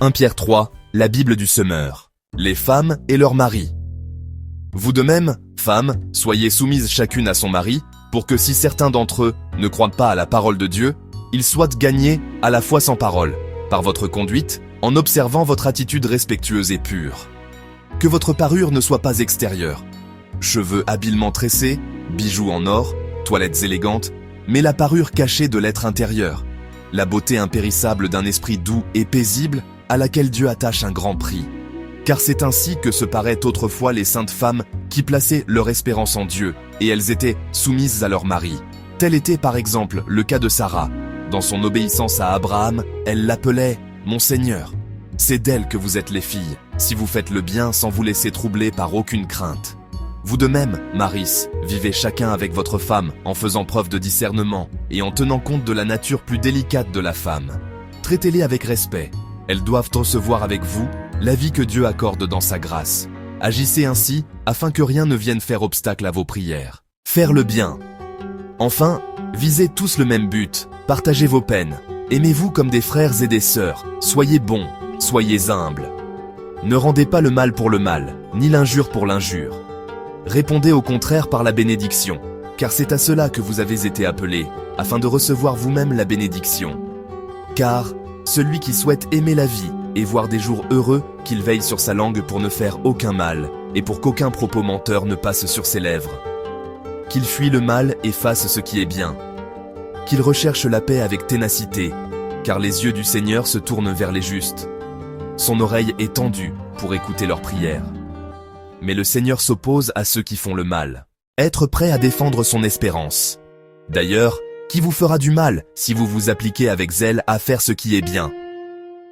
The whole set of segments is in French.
1 Pierre 3, la Bible du semeur. Les femmes et leurs maris. Vous de même, femmes, soyez soumises chacune à son mari, pour que si certains d'entre eux ne croient pas à la parole de Dieu, ils soient gagnés à la foi sans parole, par votre conduite, en observant votre attitude respectueuse et pure. Que votre parure ne soit pas extérieure. Cheveux habilement tressés, bijoux en or, toilettes élégantes, mais la parure cachée de l'être intérieur. La beauté impérissable d'un esprit doux et paisible, à laquelle Dieu attache un grand prix. Car c'est ainsi que se paraient autrefois les saintes femmes qui plaçaient leur espérance en Dieu, et elles étaient soumises à leur mari. Tel était par exemple le cas de Sarah. Dans son obéissance à Abraham, elle l'appelait « Mon Seigneur ». C'est d'elle que vous êtes les filles, si vous faites le bien sans vous laisser troubler par aucune crainte. Vous de même, maris, vivez chacun avec votre femme en faisant preuve de discernement et en tenant compte de la nature plus délicate de la femme. Traitez-les avec respect. Elles doivent recevoir avec vous la vie que Dieu accorde dans sa grâce. Agissez ainsi afin que rien ne vienne faire obstacle à vos prières. Faire le bien. Enfin, visez tous le même but, partagez vos peines. Aimez-vous comme des frères et des sœurs, soyez bons, soyez humbles. Ne rendez pas le mal pour le mal, ni l'injure pour l'injure. Répondez au contraire par la bénédiction, car c'est à cela que vous avez été appelés, afin de recevoir vous-même la bénédiction. Car celui qui souhaite aimer la vie et voir des jours heureux, qu'il veille sur sa langue pour ne faire aucun mal, et pour qu'aucun propos menteur ne passe sur ses lèvres. Qu'il fuit le mal et fasse ce qui est bien. Qu'il recherche la paix avec ténacité, car les yeux du Seigneur se tournent vers les justes. Son oreille est tendue pour écouter leurs prières. Mais le Seigneur s'oppose à ceux qui font le mal. Être prêt à défendre son espérance. D'ailleurs, qui vous fera du mal si vous vous appliquez avec zèle à faire ce qui est bien?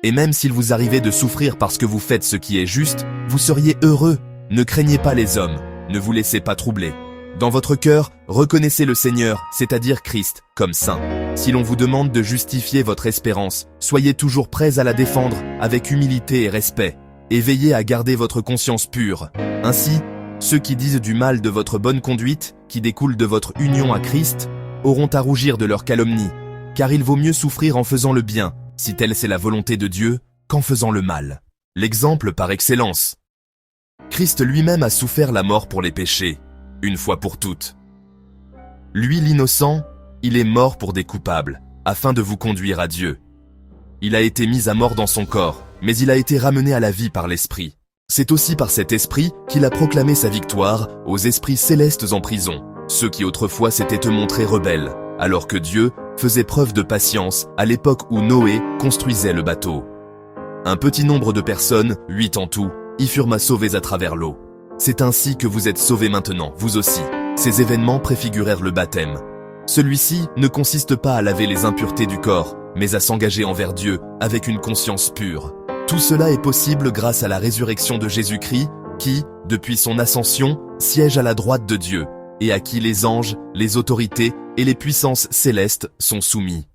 Et même s'il vous arrivait de souffrir parce que vous faites ce qui est juste, vous seriez heureux. Ne craignez pas les hommes, ne vous laissez pas troubler. Dans votre cœur, reconnaissez le Seigneur, c'est-à-dire Christ, comme saint. Si l'on vous demande de justifier votre espérance, soyez toujours prêts à la défendre avec humilité et respect, et veillez à garder votre conscience pure. Ainsi, ceux qui disent du mal de votre bonne conduite, qui découle de votre union à Christ, auront à rougir de leur calomnie, car il vaut mieux souffrir en faisant le bien, si telle c'est la volonté de Dieu, qu'en faisant le mal. L'exemple par excellence. Christ lui-même a souffert la mort pour les péchés, une fois pour toutes. Lui l'innocent, il est mort pour des coupables, afin de vous conduire à Dieu. Il a été mis à mort dans son corps, mais il a été ramené à la vie par l'Esprit. C'est aussi par cet Esprit qu'il a proclamé sa victoire aux esprits célestes en prison, ceux qui autrefois s'étaient montrés rebelles, alors que Dieu faisait preuve de patience à l'époque où Noé construisait le bateau. Un petit nombre de personnes, 8 en tout, y furent sauvées à travers l'eau. C'est ainsi que vous êtes sauvés maintenant, vous aussi. Ces événements préfigurèrent le baptême. Celui-ci ne consiste pas à laver les impuretés du corps, mais à s'engager envers Dieu avec une conscience pure. Tout cela est possible grâce à la résurrection de Jésus-Christ, qui, depuis son ascension, siège à la droite de Dieu, et à qui les anges, les autorités et les puissances célestes sont soumis.